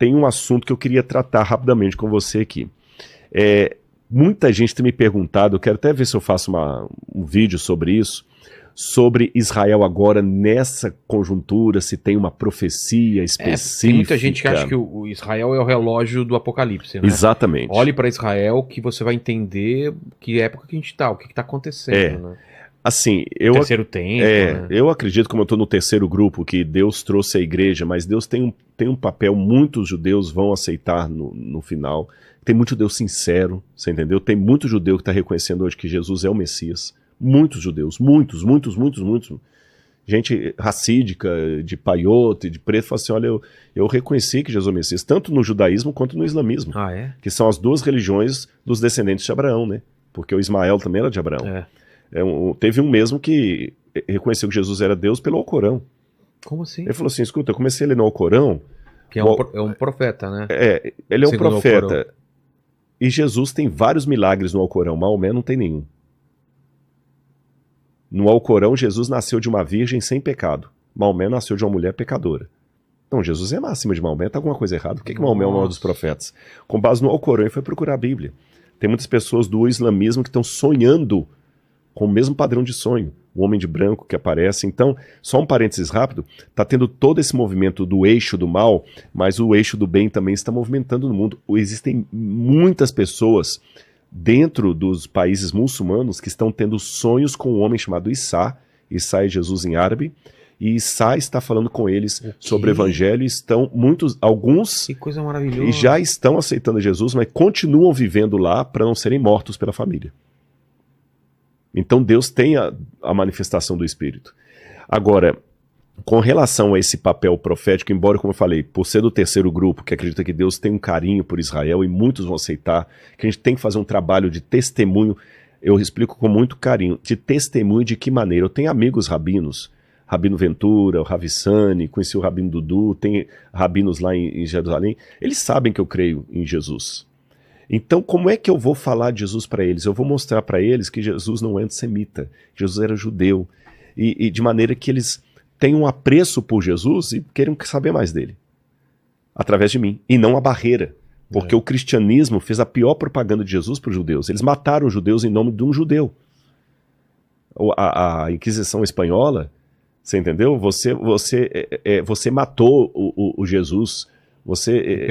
tem um assunto que eu queria tratar rapidamente com você aqui. Muita gente tem me perguntado, eu quero até ver se eu faço um vídeo sobre isso, sobre Israel agora nessa conjuntura, se tem uma profecia específica. Tem muita gente que acha que o Israel é o relógio do Apocalipse, né? Exatamente. Olhe para Israel que você vai entender que época que a gente está, o que está acontecendo, né? Assim, Terceiro tempo, né? Eu acredito, como eu estou no terceiro grupo, que Deus trouxe a igreja, mas Deus tem um papel, muitos judeus vão aceitar no final. Tem muito judeu sincero, você entendeu? Tem muito judeu que está reconhecendo hoje que Jesus é o Messias. Muitos judeus, muitos. Gente racídica, de paiote, de preto, fala assim, olha, eu reconheci que Jesus é o Messias, tanto no judaísmo quanto no islamismo. Ah, é? Que são as duas religiões dos descendentes de Abraão, né? Porque o Ismael também era de Abraão. Teve um mesmo que reconheceu que Jesus era Deus pelo Alcorão. Como assim? Ele falou assim, escuta, eu comecei a ler no Alcorão... Que é um profeta, né? Ele é um profeta. E Jesus tem vários milagres no Alcorão, Maomé não tem nenhum. No Alcorão, Jesus nasceu de uma virgem sem pecado. Maomé nasceu de uma mulher pecadora. Então, Jesus é acima de Maomé, tá alguma coisa errada. Por que Maomé é o maior dos profetas? Com base no Alcorão, ele foi procurar a Bíblia. Tem muitas pessoas do islamismo que estão sonhando com o mesmo padrão de sonho. O homem de branco que aparece. Então, só um parênteses rápido, está tendo todo esse movimento do eixo do mal, mas o eixo do bem também está movimentando no mundo. Existem muitas pessoas dentro dos países muçulmanos que estão tendo sonhos com um homem chamado Issa. Issa é Jesus em árabe. E Issa está falando com eles sobre o evangelho. Estão alguns que coisa maravilhosa. E já estão aceitando Jesus, mas continuam vivendo lá para não serem mortos pela família. Então Deus tem a manifestação do Espírito. Agora, com relação a esse papel profético, embora, como eu falei, por ser do terceiro grupo, que acredita que Deus tem um carinho por Israel e muitos vão aceitar, que a gente tem que fazer um trabalho de testemunho, eu explico com muito carinho, de testemunho de que maneira. Eu tenho amigos rabinos, Rabino Ventura, o Ravissani, conheci o Rabino Dudu, tem rabinos lá em Jerusalém, eles sabem que eu creio em Jesus. Então, como é que eu vou falar de Jesus para eles? Eu vou mostrar para eles que Jesus não é antissemita, Jesus era judeu, e de maneira que eles tenham um apreço por Jesus e queiram saber mais dele, através de mim, e não a barreira, porque o cristianismo fez a pior propaganda de Jesus para os judeus. Eles mataram os judeus em nome de um judeu. A Inquisição espanhola, você entendeu? Você matou o Jesus, você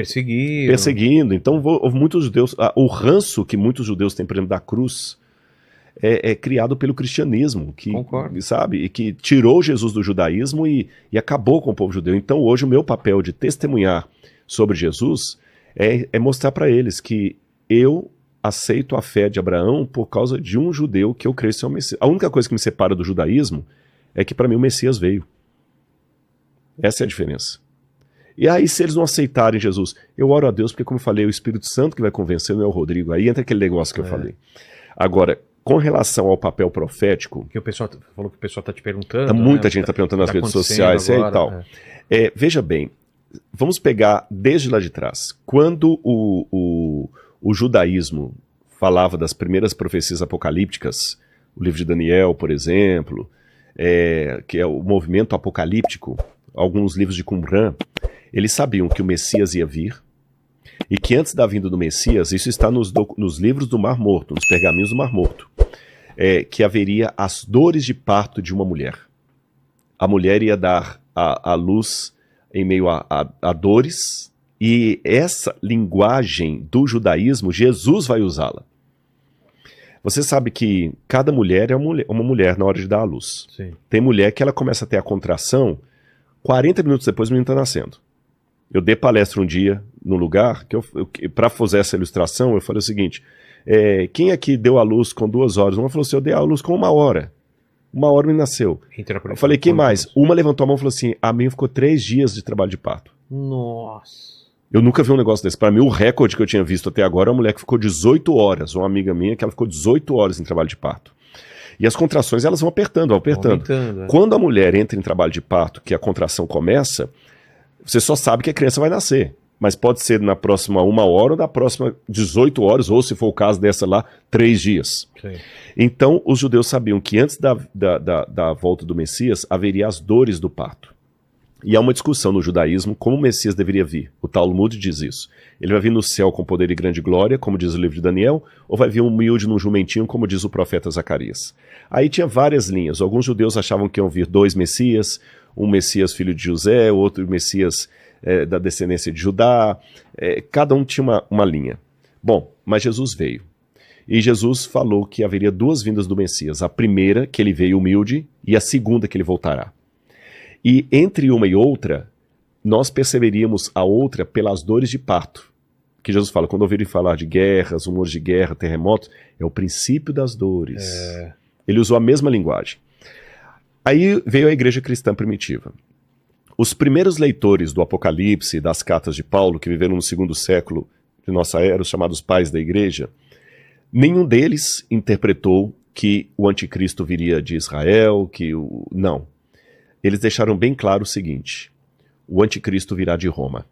perseguindo. Então, muitos judeus, o ranço que muitos judeus têm, por exemplo, da cruz, é criado pelo cristianismo, que, sabe, e que tirou Jesus do judaísmo e acabou com o povo judeu. Então, hoje, o meu papel de testemunhar sobre Jesus é mostrar para eles que eu aceito a fé de Abraão por causa de um judeu que eu creio ser o Messias. A única coisa que me separa do judaísmo é que para mim o Messias veio. Essa é a diferença. E aí, se eles não aceitarem Jesus, eu oro a Deus, porque, como eu falei, é o Espírito Santo que vai convencer, não é o Rodrigo. Aí entra aquele negócio que eu falei. Agora, com relação ao papel profético... Que o pessoal falou que o pessoal está te perguntando. Muita gente está perguntando nas redes sociais agora, e tal. Veja bem, vamos pegar desde lá de trás. Quando o judaísmo falava das primeiras profecias apocalípticas, o livro de Daniel, por exemplo, que é o movimento apocalíptico, alguns livros de Qumran, eles sabiam que o Messias ia vir e que antes da vinda do Messias, isso está nos livros do Mar Morto, nos pergaminhos do Mar Morto, que haveria as dores de parto de uma mulher. A mulher ia dar a luz em meio a dores, e essa linguagem do judaísmo, Jesus vai usá-la. Você sabe que cada mulher é uma mulher na hora de dar a luz. Sim. Tem mulher que ela começa a ter a contração 40 minutos depois o menino está nascendo. Eu dei palestra um dia no lugar, que para fazer essa ilustração, eu falei o seguinte, quem aqui deu a luz com 2 horas? Uma falou assim, eu dei a luz com 1 hora. 1 hora me nasceu. Eu falei, quem mais? Uma levantou a mão e falou assim, a minha ficou 3 dias de trabalho de parto. Nossa. Eu nunca vi um negócio desse. Para mim, o recorde que eu tinha visto até agora é uma mulher que ficou 18 horas, uma amiga minha que ela ficou 18 horas em trabalho de parto. E as contrações, elas vão apertando. Quando a mulher entra em trabalho de parto, que a contração começa, você só sabe que a criança vai nascer. Mas pode ser na próxima 1 hora ou na próxima 18 horas, ou se for o caso dessa lá, 3 dias. Sim. Então, os judeus sabiam que antes da volta do Messias, haveria as dores do parto. E há uma discussão no judaísmo como o Messias deveria vir. O Talmud diz isso. Ele vai vir no céu com poder e grande glória, como diz o livro de Daniel, ou vai vir humilde num jumentinho, como diz o profeta Zacarias. Aí tinha várias linhas. Alguns judeus achavam que iam vir 2 Messias, um Messias filho de José, outro Messias da descendência de Judá. Cada um tinha uma linha. Bom, mas Jesus veio. E Jesus falou que haveria 2 vindas do Messias. A primeira, que ele veio humilde, e a segunda, que ele voltará. E entre uma e outra, nós perceberíamos a outra pelas dores de parto. Que Jesus fala, quando ouvirem falar de guerras, rumores de guerra, terremotos, é o princípio das dores. Ele usou a mesma linguagem. Aí veio a igreja cristã primitiva. Os primeiros leitores do Apocalipse e das cartas de Paulo, que viveram no 2º século de nossa era, os chamados pais da igreja, nenhum deles interpretou que o anticristo viria de Israel, não. Eles deixaram bem claro o seguinte: o anticristo virá de Roma.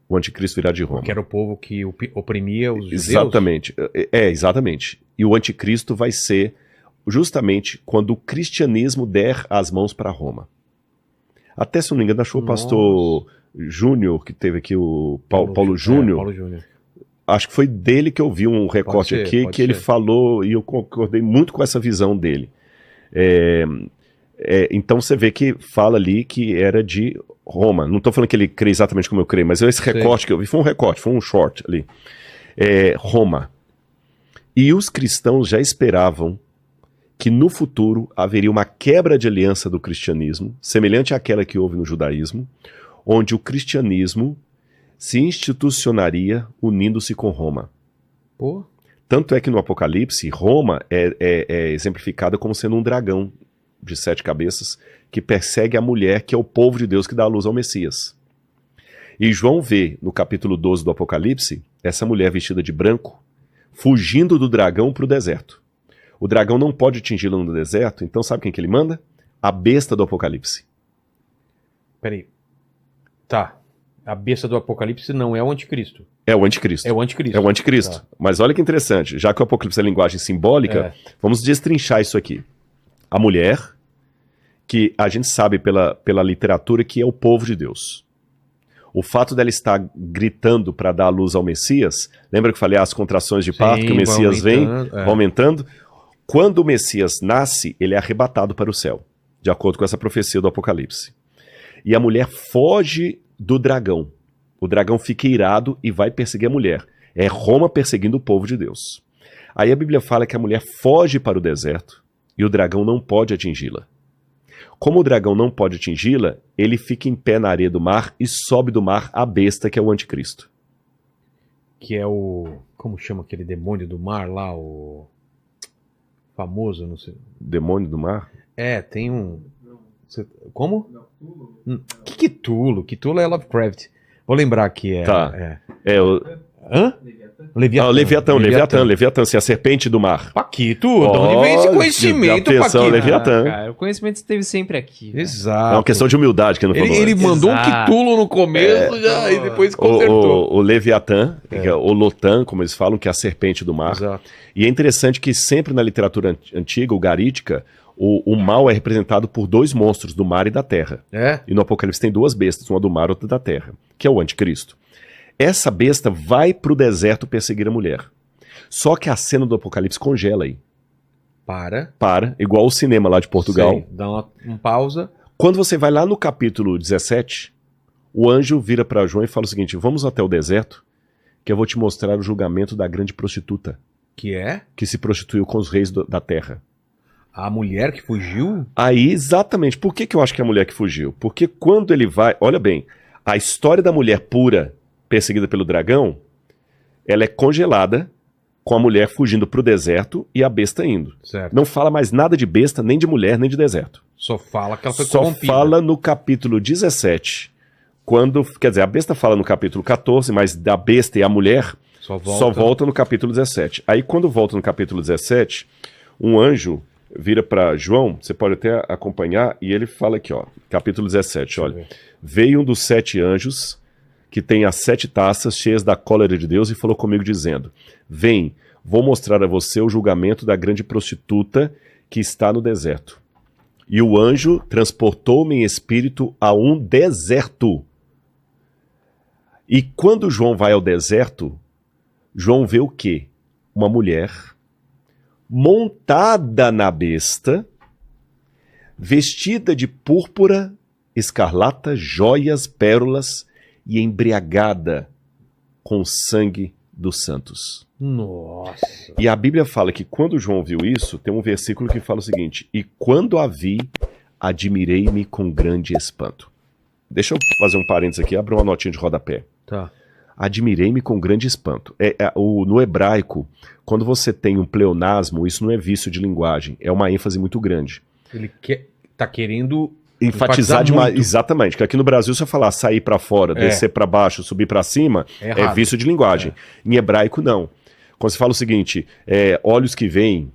O anticristo virá de Roma. Que era o povo que oprimia os judeus? Exatamente. Exatamente. E o anticristo vai ser justamente quando o cristianismo der as mãos para Roma. Até, se não me engano, achou o pastor Júnior, que teve aqui o Paulo Júnior. Paulo Júnior. Acho que foi dele que eu vi um recorte aqui, que ele falou, e eu concordei muito com essa visão dele. Então você vê que fala ali que era de Roma. Não estou falando que ele crê exatamente como eu creio, mas esse recorte que eu vi foi um recorte, foi um short ali. Roma. E os cristãos já esperavam que no futuro haveria uma quebra de aliança do cristianismo, semelhante àquela que houve no judaísmo, onde o cristianismo se institucionaria unindo-se com Roma. Pô. Tanto é que no Apocalipse, Roma é exemplificada como sendo um dragão de 7 cabeças que persegue a mulher, que é o povo de Deus que dá a luz ao Messias. E João vê, no capítulo 12 do Apocalipse, essa mulher vestida de branco, fugindo do dragão para o deserto. O dragão não pode atingi-la no deserto, então sabe quem que ele manda? A besta do Apocalipse. Peraí. Tá. A besta do Apocalipse não é o anticristo. É o anticristo. É o anticristo. É o anticristo. Tá. Mas olha que interessante, já que o Apocalipse é linguagem simbólica, vamos destrinchar isso aqui. A mulher, que a gente sabe pela literatura que é o povo de Deus. O fato dela estar gritando para dar a luz ao Messias, lembra que eu falei as contrações de parto, que o Messias vem, vai aumentando? Quando o Messias nasce, ele é arrebatado para o céu, de acordo com essa profecia do Apocalipse. E a mulher foge do dragão. O dragão fica irado e vai perseguir a mulher. É Roma perseguindo o povo de Deus. Aí a Bíblia fala que a mulher foge para o deserto e o dragão não pode atingi-la. Como o dragão não pode atingi-la, ele fica em pé na areia do mar e sobe do mar a besta, que é o anticristo. Que é o... Como chama aquele demônio do mar lá? O famoso, não sei. Demônio do mar? Tem um... Como? Que Cthulhu? Cthulhu é Lovecraft. Vou lembrar que Tá. Hã? Leviatã, assim, a serpente do mar. Paquito, de onde vem esse conhecimento, atenção, Paquito? Leviatã. Cara, o conhecimento esteve sempre aqui. Né? Exato. É uma questão de humildade que eu não falou. Ele mandou um Exato. Cthulhu no começo e depois consertou. O Leviatã, que é o Lotan, como eles falam, que é a serpente do mar. Exato. E é interessante que sempre na literatura antiga, o garítica, o mal é representado por 2 monstros, do mar e da terra. E no Apocalipse tem 2 bestas, uma do mar e outra da terra, que é o anticristo. Essa besta vai para o deserto perseguir a mulher. Só que a cena do Apocalipse congela aí. Para, igual o cinema lá de Portugal. Sei, dá uma pausa. Quando você vai lá no capítulo 17, o anjo vira para João e fala o seguinte: vamos até o deserto, que eu vou te mostrar o julgamento da grande prostituta. Que se prostituiu com os reis da terra. A mulher que fugiu? Aí, exatamente. Por que eu acho que é a mulher que fugiu? Porque quando ele vai... Olha bem, a história da mulher pura perseguida pelo dragão, ela é congelada com a mulher fugindo para o deserto e a besta indo. Certo. Não fala mais nada de besta, nem de mulher, nem de deserto. Só fala que ela foi Só corrompida. fala no capítulo 17, quando... Quer dizer, a besta fala no capítulo 14, mas da besta e a mulher só volta no capítulo 17. Aí quando volta no capítulo 17, um anjo vira para João, você pode até acompanhar, e ele fala aqui, ó, capítulo 17, olha. Veio um dos 7 anjos que tem as 7 taças cheias da cólera de Deus e falou comigo dizendo: vem, vou mostrar a você o julgamento da grande prostituta que está no deserto. E o anjo transportou-me em espírito a um deserto. E quando João vai ao deserto, João vê o quê? Uma mulher montada na besta, vestida de púrpura, escarlata, joias, pérolas e embriagada com o sangue dos santos. Nossa. E a Bíblia fala que quando João viu isso, tem um versículo que fala o seguinte: e quando a vi, admirei-me com grande espanto. Deixa eu fazer um parênteses aqui, abra uma notinha de rodapé. Tá. Admirei-me com grande espanto. No hebraico, quando você tem um pleonasmo, isso não é vício de linguagem, é uma ênfase muito grande. Ele tá querendo enfatizar demais. muito. Exatamente, que aqui no Brasil, se eu falar sair pra fora, descer pra baixo, subir pra cima, é vício de linguagem. Em hebraico, não. Quando você fala o seguinte, olhos que veem,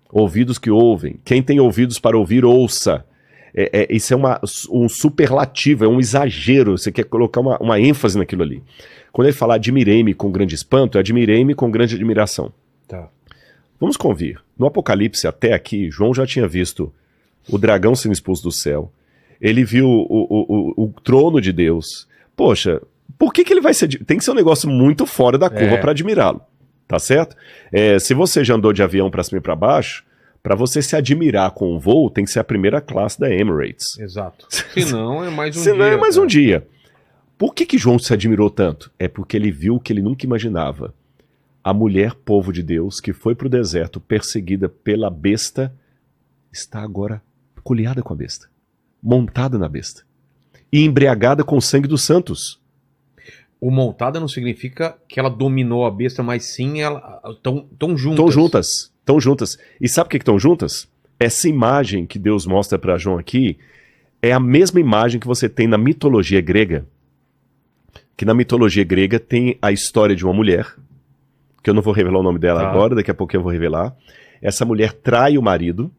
ouvidos que ouvem, quem tem ouvidos para ouvir, ouça. Isso é um superlativo, é um exagero, você quer colocar uma ênfase naquilo ali. Quando ele fala admirei-me com grande espanto, admirei-me com grande admiração. Tá. Vamos convir. No Apocalipse, até aqui, João já tinha visto o dragão sendo expulso do céu. Ele viu o trono de Deus. Poxa, por que ele vai ser... Tem que ser um negócio muito fora da curva para admirá-lo. Tá certo? Se você já andou de avião para cima e para baixo, para você se admirar com um voo, tem que ser a primeira classe da Emirates. Exato. Senão é mais um dia. Senão é mais um dia. Por que João se admirou tanto? É porque ele viu o que ele nunca imaginava. A mulher, povo de Deus, que foi para o deserto perseguida pela besta, está agora colhada com a besta, montada na besta e embriagada com o sangue dos santos. O montada não significa que ela dominou a besta, mas sim ela estão juntas. Estão juntas. E sabe por que estão juntas? Essa imagem que Deus mostra para João aqui é a mesma imagem que você tem na mitologia grega. Que na mitologia grega tem a história de uma mulher, que eu não vou revelar o nome dela agora, daqui a pouco eu vou revelar. Essa mulher trai o marido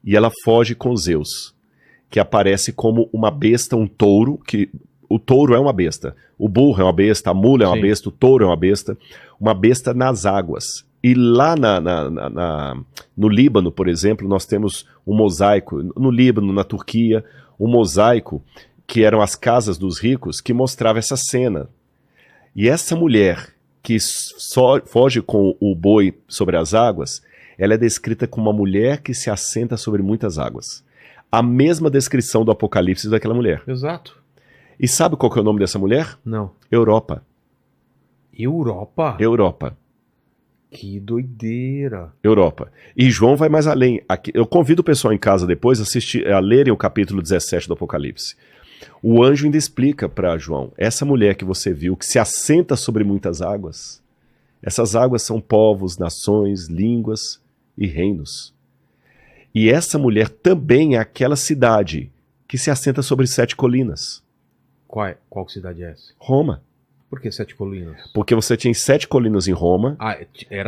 e ela foge com Zeus, que aparece como uma besta, um touro, que o touro é uma besta, o burro é uma besta, a mula é uma besta, o touro é uma besta nas águas. E lá no Líbano, por exemplo, nós temos um mosaico, no Líbano, na Turquia, um mosaico que eram as casas dos ricos, que mostrava essa cena. E essa mulher que foge com o boi sobre as águas, ela é descrita como uma mulher que se assenta sobre muitas águas. A mesma descrição do Apocalipse daquela mulher. Exato. E sabe qual que é o nome dessa mulher? Não. Europa. Europa? Que doideira. Europa. E João vai mais além. Aqui, eu convido o pessoal em casa depois a lerem o capítulo 17 do Apocalipse. O anjo ainda explica para João, essa mulher que você viu, que se assenta sobre muitas águas, essas águas são povos, nações, línguas e reinos. E essa mulher também é aquela cidade que se assenta sobre 7 colinas. Qual cidade é essa? Roma. Por que 7 colinas? Porque você tinha 7 colinas em Roma.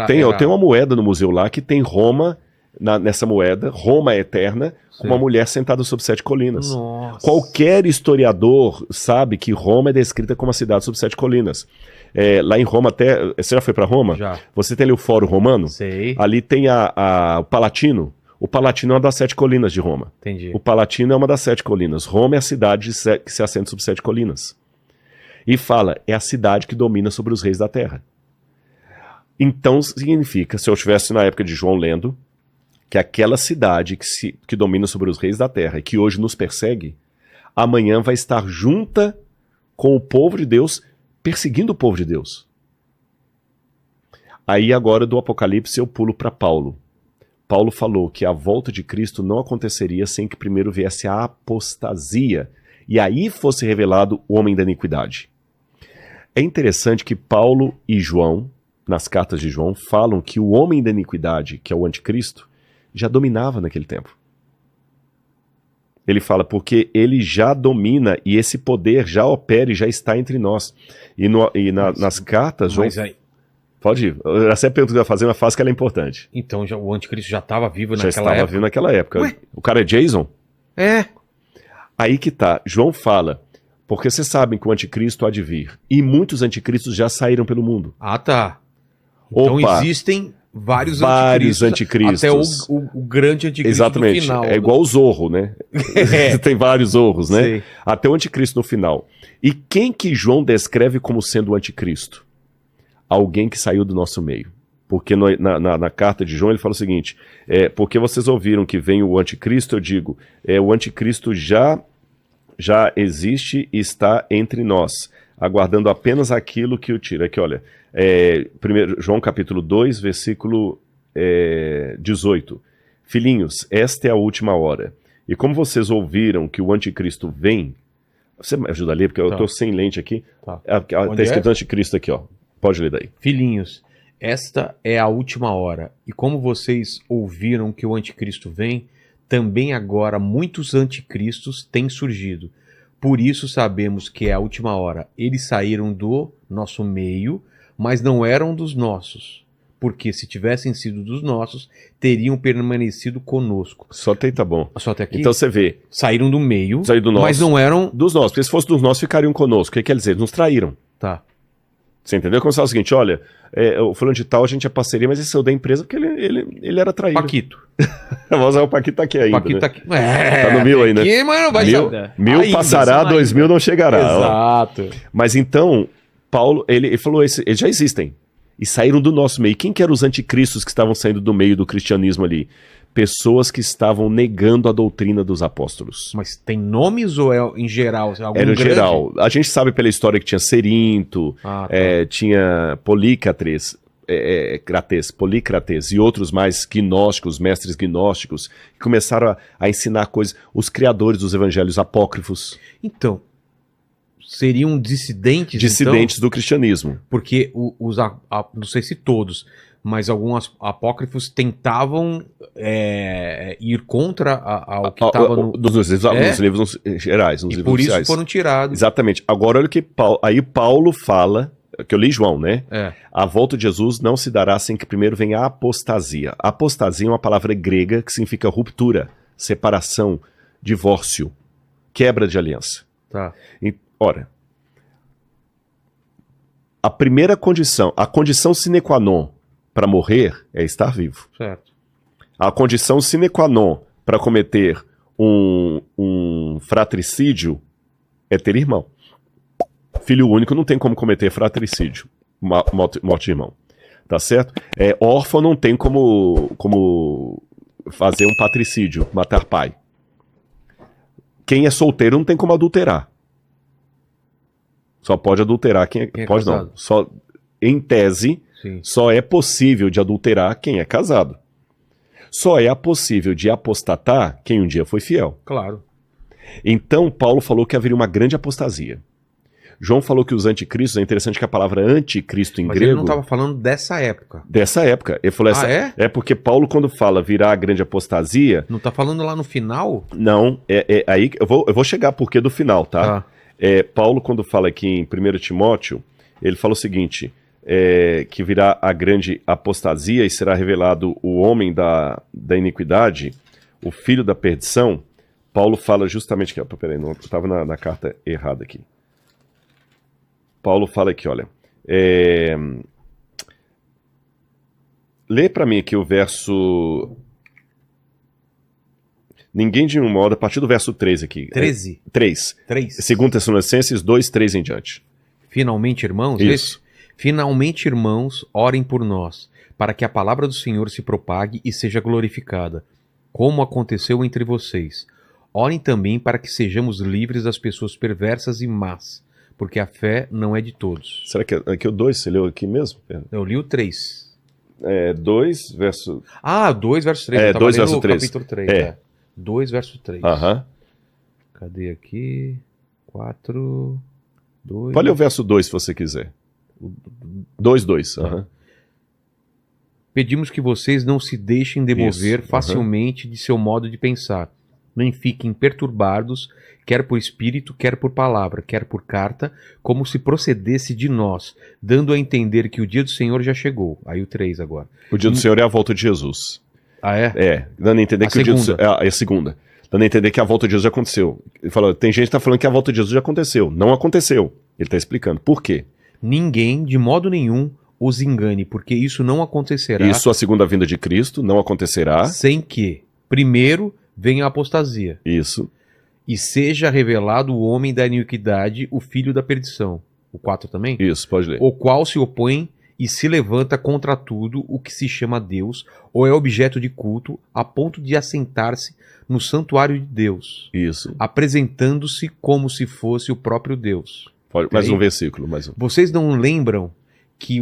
Tem uma moeda no museu lá que tem Roma, nessa moeda, Roma é eterna, com uma mulher sentada sobre 7 colinas. Nossa. Qualquer historiador sabe que Roma é descrita como uma cidade sobre 7 colinas. Lá em Roma até... Você já foi para Roma? Já. Você tem ali o Fórum Romano? Sei. Ali tem o Palatino. O Palatino é uma das 7 colinas de Roma. Entendi. O Palatino é uma das 7 colinas. Roma é a cidade que se assenta sobre 7 colinas. E fala, é a cidade que domina sobre os reis da terra. Então significa, se eu estivesse na época de João lendo, que aquela cidade que domina sobre os reis da terra e que hoje nos persegue, amanhã vai estar junta com o povo de Deus, perseguindo o povo de Deus. Aí agora do Apocalipse eu pulo para Paulo. Paulo falou que a volta de Cristo não aconteceria sem que primeiro viesse a apostasia e aí fosse revelado o homem da iniquidade. É interessante que Paulo e João, nas cartas de João, falam que o homem da iniquidade, que é o anticristo, já dominava naquele tempo. Ele fala porque ele já domina e esse poder já opera e já está entre nós. Nas cartas, João... Pode ir. Essa é a pergunta que eu ia fazer, mas faz que ela é importante. Então o anticristo já estava vivo naquela época? Já estava vivo naquela época. Ué? O cara é Jason? É. Aí que tá. João fala, porque vocês sabem que o anticristo há de vir. E muitos anticristos já saíram pelo mundo. Ah, tá. Então existem vários anticristos. Até o grande anticristo. Exatamente. No final. É igual o Zorro, né? Tem vários Zorros, né? Sei. Até o anticristo no final. E quem que João descreve como sendo o anticristo? Alguém que saiu do nosso meio. Porque na carta de João ele fala o seguinte, porque vocês ouviram que vem o anticristo, eu digo, o anticristo já existe e está entre nós, aguardando apenas aquilo que o tira. Aqui, olha, 1 João capítulo 2, versículo 18. Filhinhos, esta é a última hora. E como vocês ouviram que o anticristo vem, você me ajuda a ler, porque eu estou sem lente aqui. Tá. Está escrito anticristo aqui, ó. Pode ler daí. Filhinhos, esta é a última hora. E como vocês ouviram que o anticristo vem, também agora muitos anticristos têm surgido. Por isso sabemos que é a última hora. Eles saíram do nosso meio, mas não eram dos nossos. Porque se tivessem sido dos nossos, teriam permanecido conosco. Só até aí tá bom. Só até aqui? Então você vê. Saíram do meio, Saíram do nosso, mas não eram... dos nossos. Porque se fosse dos nossos, ficariam conosco. O que quer dizer? Eles nos traíram. Tá. Você entendeu? Como se fala o seguinte, olha, o fulano de tal, a gente é parceria, mas esse saiu da empresa porque ele era traído. Paquito. Mas o Paquito tá aqui ainda, Paquito né? tá aqui. Tá no 1000 aí, né? Aqui, mas não vai mil ainda, passará, 2000 não chegará. Exato. Ó. Mas então, Paulo, ele falou, eles já existem. E saíram do nosso meio. Quem que eram os anticristos que estavam saindo do meio do cristianismo ali? Pessoas que estavam negando a doutrina dos apóstolos. Mas tem nomes ou é em geral? Algum Era em grande? geral. A gente sabe pela história que tinha Cerinto, tinha Polícrates e outros mais gnósticos, mestres gnósticos, que começaram a ensinar coisas. Os criadores dos evangelhos apócrifos. Então, seriam dissidentes? Dissidentes então? do cristianismo. Porque não sei se todos, mas alguns apócrifos tentavam ir contra ao que estava nos livros gerais, nos e livros por oficiais. isso foram tirados. Exatamente. Agora olha o que Paulo fala, que eu li João, né? A volta de Jesus não se dará sem que primeiro venha a apostasia. Apostasia é uma palavra grega que significa ruptura, separação, divórcio, quebra de aliança. Tá. Ora, a primeira condição, a condição sine qua non para morrer é estar vivo. Certo. A condição sine qua non para cometer um fratricídio é ter irmão. Filho único não tem como cometer fratricídio, morte de irmão. Tá certo? Órfão não tem como fazer um patricídio, matar pai. Quem é solteiro não tem como adulterar. Só pode adulterar quem é pode casado. Não. Só, em tese, sim, só é possível de adulterar quem é casado. Só é possível de apostatar quem um dia foi fiel. Claro. Então, Paulo falou que haveria uma grande apostasia. João falou que os anticristos, é interessante que a palavra anticristo em grego... Mas ele não estava falando dessa época. Dessa época. Ele falou é porque Paulo, quando fala virar a grande apostasia... Não está falando lá no final? Não, aí eu vou chegar porque do final, tá? Paulo, quando fala aqui em 1 Timóteo, ele fala o seguinte, que virá a grande apostasia e será revelado o homem da iniquidade, o filho da perdição. Paulo fala justamente... Peraí, eu estava na carta errada aqui. Paulo fala aqui, olha... Lê para mim aqui o verso... Ninguém de um modo, a partir do verso 13 aqui. 13? 3. 2 Tessalonicenses 2, 3 em diante. Finalmente, irmãos, isso. Finalmente, irmãos, orem por nós, para que a palavra do Senhor se propague e seja glorificada, como aconteceu entre vocês. Orem também para que sejamos livres das pessoas perversas e más, porque a fé não é de todos. Será que aqui o 2 você leu aqui mesmo? Eu li o 3. 2 verso... 2 verso 3. 2 verso 3. Capítulo 3, 2 verso 3. Cadê aqui? 4, 2... Pode ler o verso 2 se você quiser. 2. Pedimos que vocês não se deixem demover facilmente de seu modo de pensar, nem fiquem perturbados, quer por espírito, quer por palavra, quer por carta, como se procedesse de nós, dando a entender que o dia do Senhor já chegou. Aí o 3 agora. O dia do Senhor é a volta de Jesus. Ah, é? Dando a entender que segunda. o dia do Senhor... É a segunda. Dando a entender que a volta de Jesus já aconteceu. Ele falou, tem gente que está falando que a volta de Jesus já aconteceu. Não aconteceu. Ele está explicando. Por quê? Ninguém, de modo nenhum, os engane, porque isso não acontecerá Isso, a segunda vinda de Cristo, não acontecerá. sem que, primeiro, venha a apostasia, Isso, e seja revelado o homem da iniquidade, o filho da perdição. O 4 também? isso, pode ler. O qual se opõe e se levanta contra tudo o que se chama Deus, ou é objeto de culto, a ponto de assentar-se no santuário de Deus, Isso. apresentando-se como se fosse o próprio Deus. Pode, mais um versículo, mais um. Vocês não lembram que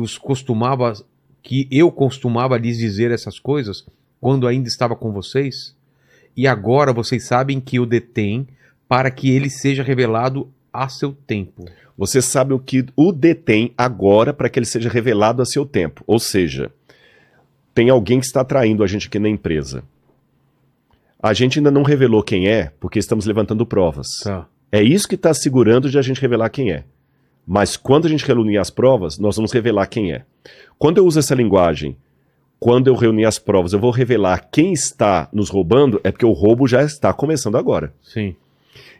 eu costumava lhes dizer essas coisas quando ainda estava com vocês? E agora vocês sabem que o detém para que ele seja revelado a seu tempo. Você sabe o que o detém agora para que ele seja revelado a seu tempo. Ou seja, tem alguém que está traindo a gente aqui na empresa. A gente ainda não revelou quem é, porque estamos levantando provas. Tá. É isso que está segurando de a gente revelar quem é. Mas quando a gente reunir as provas, nós vamos revelar quem é. Quando eu uso essa linguagem, quando eu reunir as provas, eu vou revelar quem está nos roubando, é porque o roubo já está começando agora. Sim.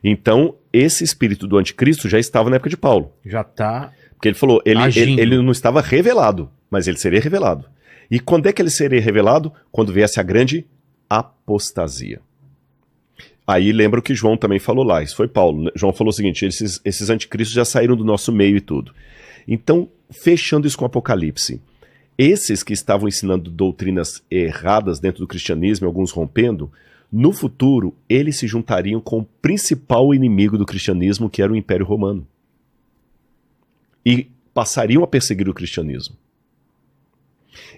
Então, esse espírito do anticristo já estava na época de Paulo. Já está. Porque ele falou, Agindo. ele não estava revelado, mas ele seria revelado. E quando é que ele seria revelado? Quando viesse a grande apostasia. Aí lembra o que João também falou lá, isso foi Paulo. João falou o seguinte, esses anticristos já saíram do nosso meio e tudo. Então, fechando isso com Apocalipse, esses que estavam ensinando doutrinas erradas dentro do cristianismo, alguns rompendo, no futuro, eles se juntariam com o principal inimigo do cristianismo, que era o Império Romano. E passariam a perseguir o cristianismo.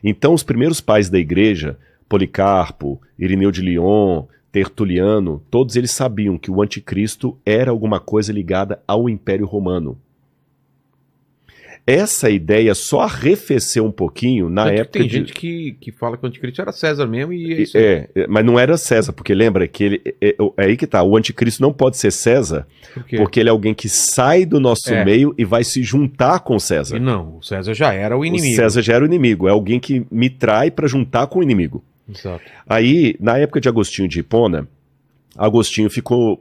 Então, os primeiros pais da igreja, Policarpo, Irineu de Lyon, Tertuliano, todos eles sabiam que o anticristo era alguma coisa ligada ao Império Romano. Essa ideia só arrefeceu um pouquinho na época tem gente que fala que o anticristo era César mesmo e é isso aí. Mas não era César, porque lembra que ele é aí que tá, o anticristo não pode ser César, Por quê? porque ele é alguém que sai do nosso meio e vai se juntar com César. E não, o César já era o inimigo. O César já era o inimigo, é alguém que me trai para juntar com o inimigo. Exato. Aí, na época de Agostinho de Hipona, Agostinho ficou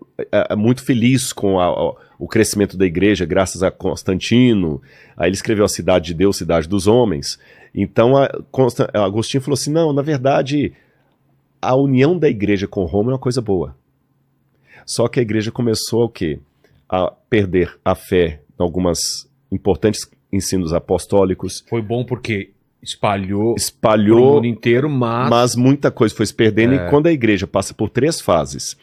muito feliz com o crescimento da igreja, graças a Constantino. Aí ele escreveu a Cidade de Deus, Cidade dos Homens. Então, Agostinho falou assim, não, na verdade, a união da igreja com Roma é uma coisa boa. Só que a igreja começou a perder a fé em algumas importantes ensinos apostólicos. Foi bom porque espalhou pro mundo inteiro, mas muita coisa foi se perdendo. E quando a igreja passa por 3 fases,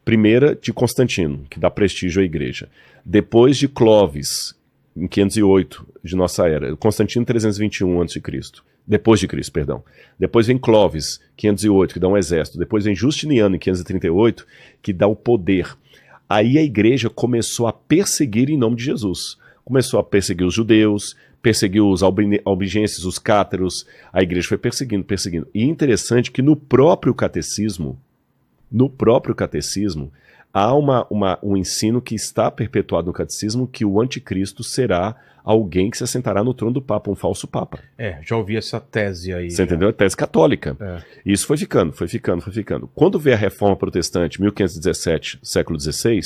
primeira de Constantino, que dá prestígio à igreja, depois de Clovis, em 508 de nossa era, Constantino 321 a.C., depois de Cristo, perdão. Depois vem Clovis, 508, que dá um exército. Depois vem Justiniano, em 538, que dá o poder. Aí a igreja começou a perseguir em nome de Jesus. Começou a perseguir os judeus, perseguiu os albigenses, os cátaros, a igreja foi perseguindo. E interessante que no próprio catecismo, há um ensino que está perpetuado no catecismo, que o anticristo será alguém que se assentará no trono do Papa, um falso Papa. Já ouvi essa tese aí. Você entendeu? A tese católica. E isso foi ficando. Quando veio a Reforma Protestante, 1517, século XVI,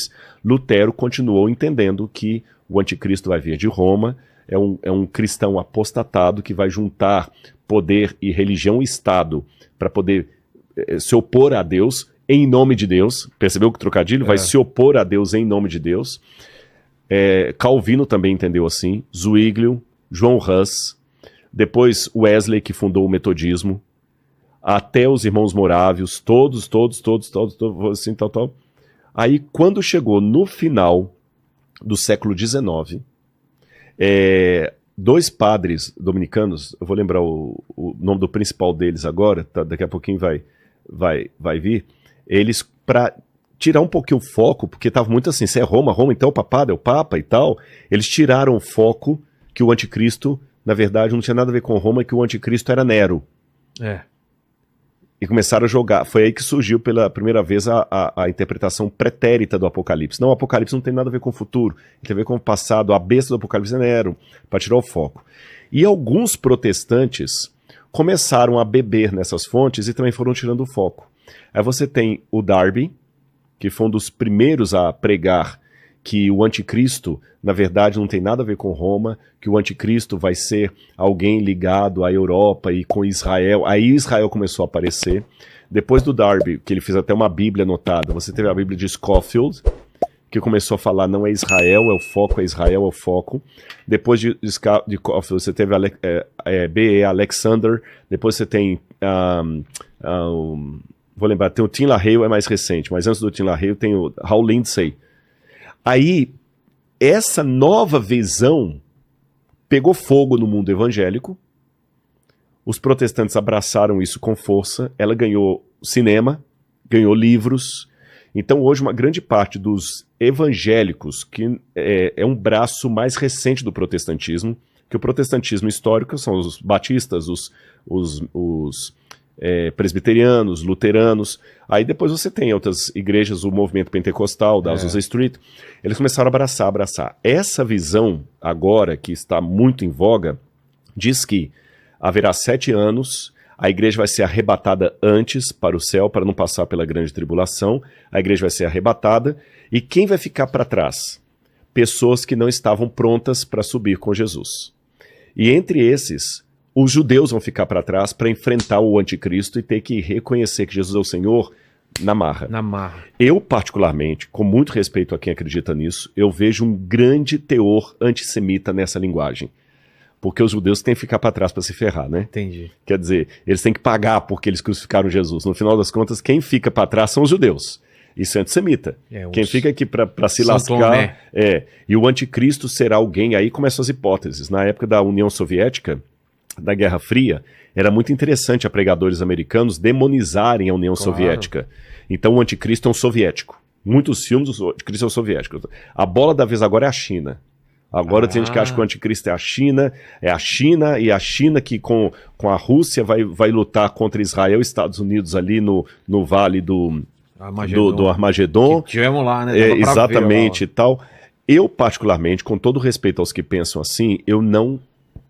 Lutero continuou entendendo que o anticristo vai vir de Roma, é um cristão apostatado que vai juntar poder e religião e Estado para poder se opor a Deus em nome de Deus. Percebeu que o trocadilho? Vai se opor a Deus em nome de Deus. Calvino também entendeu assim, Zwinglio, João Hus, depois Wesley, que fundou o metodismo, até os irmãos morávios, todos, assim, tal. Aí, quando chegou no final do século XIX, 2 padres dominicanos, eu vou lembrar o nome do principal deles agora, tá, daqui a pouquinho vai vir, eles, para tirar um pouquinho o foco, porque estava muito assim, se é Roma, então é o Papa e tal, eles tiraram o foco que o anticristo, na verdade, não tinha nada a ver com Roma, que o anticristo era Nero. E começaram a jogar, foi aí que surgiu pela primeira vez a interpretação pretérita do Apocalipse. Não, o Apocalipse não tem nada a ver com o futuro, tem a ver com o passado, a besta do Apocalipse é Nero, para tirar o foco. E alguns protestantes começaram a beber nessas fontes e também foram tirando o foco. Aí você tem o Darby, que foi um dos primeiros a pregar que o anticristo, na verdade, não tem nada a ver com Roma, que o anticristo vai ser alguém ligado à Europa e com Israel. Aí Israel começou a aparecer. Depois do Darby, que ele fez até uma Bíblia anotada, você teve a Bíblia de Scofield, que começou a falar não é Israel, é o foco, é Israel, é o foco. Depois de Scofield, você teve B.E. Alexander, depois você tem... vou lembrar, tem o Tim LaHaye, é mais recente, mas antes do Tim LaHaye tem o Hal Lindsey. Aí, essa nova visão pegou fogo no mundo evangélico, os protestantes abraçaram isso com força, ela ganhou cinema, ganhou livros. Então hoje uma grande parte dos evangélicos, que é um braço mais recente do protestantismo, que o protestantismo histórico são os batistas, os presbiterianos, luteranos, aí depois você tem outras igrejas, o movimento pentecostal, da Azusa Street, eles começaram a abraçar. Essa visão agora, que está muito em voga, diz que haverá 7 anos, a igreja vai ser arrebatada antes para o céu, para não passar pela grande tribulação, a igreja vai ser arrebatada, e quem vai ficar para trás? Pessoas que não estavam prontas para subir com Jesus. E entre esses, os judeus vão ficar para trás para enfrentar o anticristo e ter que reconhecer que Jesus é o Senhor na marra. Na marra. Eu, particularmente, com muito respeito a quem acredita nisso, eu vejo um grande teor antissemita nessa linguagem. Porque os judeus têm que ficar para trás para se ferrar, né? Entendi. Quer dizer, eles têm que pagar porque eles crucificaram Jesus. No final das contas, quem fica para trás são os judeus. Isso é antissemita. Quem fica aqui para se São lascar... E o anticristo será alguém... Aí começam as hipóteses. Na época da União Soviética, da Guerra Fria, era muito interessante a pregadores americanos demonizarem a União Soviética. Então o anticristo é um soviético. Muitos filmes do anticristo são soviéticos. A bola da vez agora é a China. Agora tem gente que acha que o anticristo é a China e a China que com a Rússia vai lutar contra Israel e Estados Unidos ali no vale do Armagedon. Que tivemos lá, né? Exatamente e tal. Eu, particularmente, com todo respeito aos que pensam assim, eu não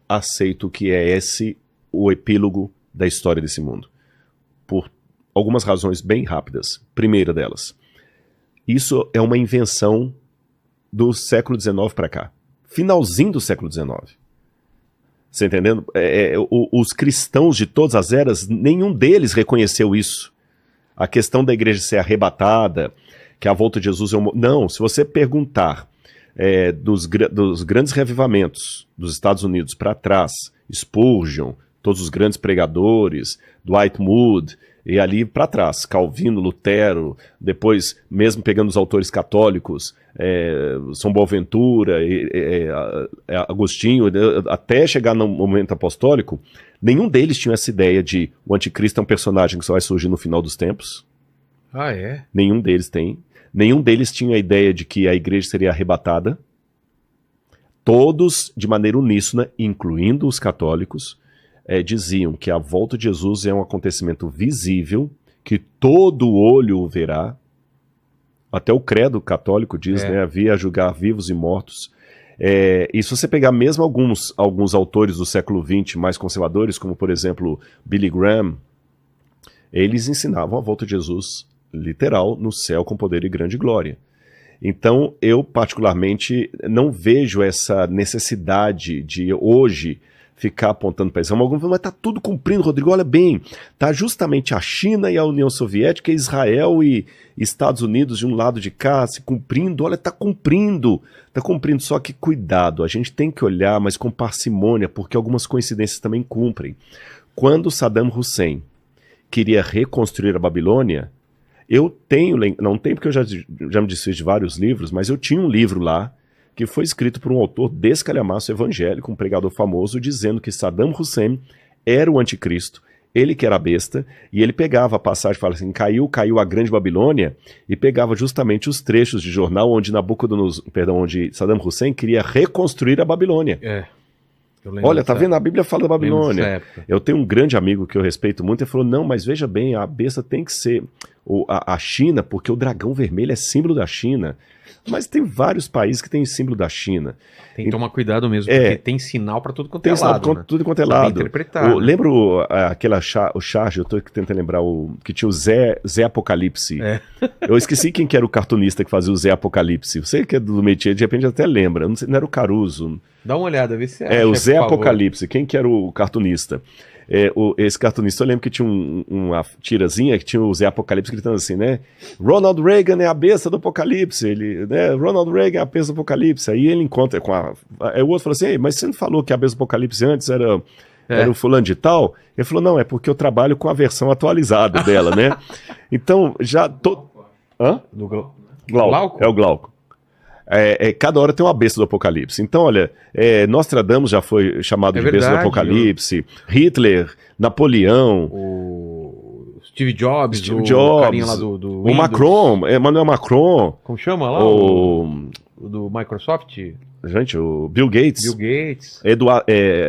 aceito que é esse o epílogo da história desse mundo. Por algumas razões bem rápidas. Primeira delas, isso é uma invenção do século XIX para cá. Finalzinho do século XIX. Você entendendo? Os cristãos de todas as eras, nenhum deles reconheceu isso. A questão da igreja ser arrebatada, que a volta de Jesus é um... Não, se você perguntar dos grandes reavivamentos dos Estados Unidos para trás, Spurgeon, todos os grandes pregadores, Dwight Moody, e ali para trás, Calvino, Lutero, depois mesmo pegando os autores católicos, São Boaventura, Agostinho, até chegar no momento apostólico, nenhum deles tinha essa ideia de o anticristo é um personagem que só vai surgir no final dos tempos. Ah, é? Nenhum deles tem. Nenhum deles tinha a ideia de que a igreja seria arrebatada. Todos, de maneira uníssona, incluindo os católicos, diziam que a volta de Jesus é um acontecimento visível, que todo olho o verá. Até o credo católico diz, né, havia a julgar vivos e mortos. E se você pegar mesmo alguns autores do século XX mais conservadores, como por exemplo Billy Graham, eles ensinavam a volta de Jesus literal no céu com poder e grande glória. Então eu particularmente não vejo essa necessidade de hoje ficar apontando para Israel. Alguns falam, mas está tudo cumprindo, Rodrigo, olha bem, está justamente a China e a União Soviética, Israel e Estados Unidos de um lado de cá se cumprindo, olha, está cumprindo, só que cuidado, a gente tem que olhar, mas com parcimônia, porque algumas coincidências também cumprem. Quando Saddam Hussein queria reconstruir a Babilônia, não tenho porque eu já me desfiz de vários livros, mas eu tinha um livro lá, que foi escrito por um autor descalhamaço evangélico, um pregador famoso, dizendo que Saddam Hussein era o anticristo, ele que era a besta, e ele pegava a passagem e falava assim, caiu a grande Babilônia, e pegava justamente os trechos de jornal onde onde Saddam Hussein queria reconstruir a Babilônia. Olha, tá vendo? A Bíblia fala da Babilônia. Eu tenho um grande amigo que eu respeito muito, ele falou, não, mas veja bem, a besta tem que ser... a China, porque o dragão vermelho é símbolo da China. Mas tem vários países que têm símbolo da China. Tem que tomar cuidado mesmo, porque tem sinal para tudo quanto é lado. Tem tudo quanto é lado. Bem interpretado. Lembra o Charge, eu tô tentando lembrar que tinha o Zé Apocalipse. Eu esqueci quem que era o cartunista que fazia o Zé Apocalipse. Você que é do métier, de repente até lembra. Não era o Caruso. Dá uma olhada, vê se acha, o Zé Apocalipse. Quem que era o cartunista? Esse cartunista, eu lembro que tinha uma tirazinha que tinha o Zé Apocalipse gritando assim, né? Ronald Reagan é a besta do Apocalipse. Né? Ronald Reagan é a besta do Apocalipse. Aí ele encontra com Aí o outro falou assim, mas você não falou que a besta do Apocalipse antes era o fulano de tal? Ele falou, não, é porque eu trabalho com a versão atualizada dela, né? Então, já... Hã? Do Glauco? É o Glauco. Cada hora tem uma besta do Apocalipse. Então, olha, Nostradamus já foi chamado de besta do Apocalipse, Hitler, Napoleão, o Steve Jobs, carinha lá do o Windows. Macron, Emmanuel Macron. Como chama lá? O do Microsoft? Gente, o Bill Gates.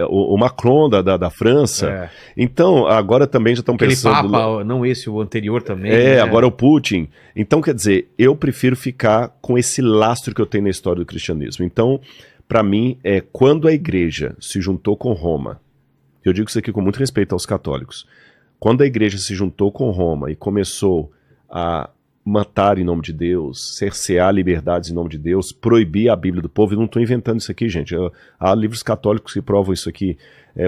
O Macron da França. Então, agora também já estão pensando... Aquele Papa, não esse, o anterior também. Né? Agora o Putin. Então, quer dizer, eu prefiro ficar com esse lastro que eu tenho na história do cristianismo. Então, para mim, quando a igreja se juntou com Roma, eu digo isso aqui com muito respeito aos católicos, quando a igreja se juntou com Roma e começou a matar em nome de Deus, cercear liberdades em nome de Deus, proibir a Bíblia do povo, eu não estou inventando isso aqui, gente, há livros católicos que provam isso aqui.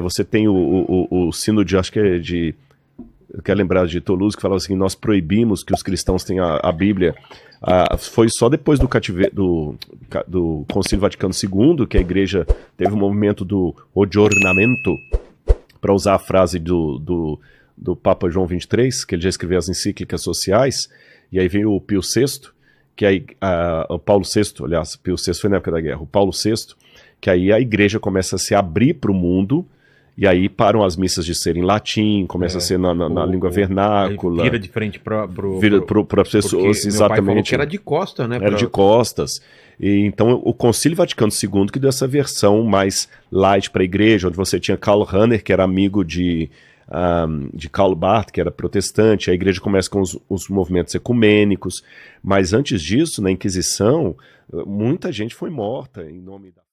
Você tem o sino de, acho que é de, eu quero lembrar de Toulouse, que falava assim, nós proibimos que os cristãos tenham a Bíblia. Foi só depois do Concílio Vaticano II que a igreja teve o movimento do aggiornamento, para usar a frase do Papa João XXIII, que ele já escreveu as encíclicas sociais. E aí veio o Pio VI, que aí, o Paulo VI, aliás, Pio VI foi na época da guerra, o Paulo VI, que aí a igreja começa a se abrir para o mundo, e aí param as missas de ser em latim, começa a ser na língua vernácula. Vira de frente para as pessoas, exatamente. Meu pai falou que era de costas, né? Era de costas. E, então o Concílio Vaticano II que deu essa versão mais light para a igreja, onde você tinha Karl Rahner, que era amigo de Karl Barth, que era protestante. A igreja começa com os movimentos ecumênicos, mas antes disso, na Inquisição, muita gente foi morta em nome da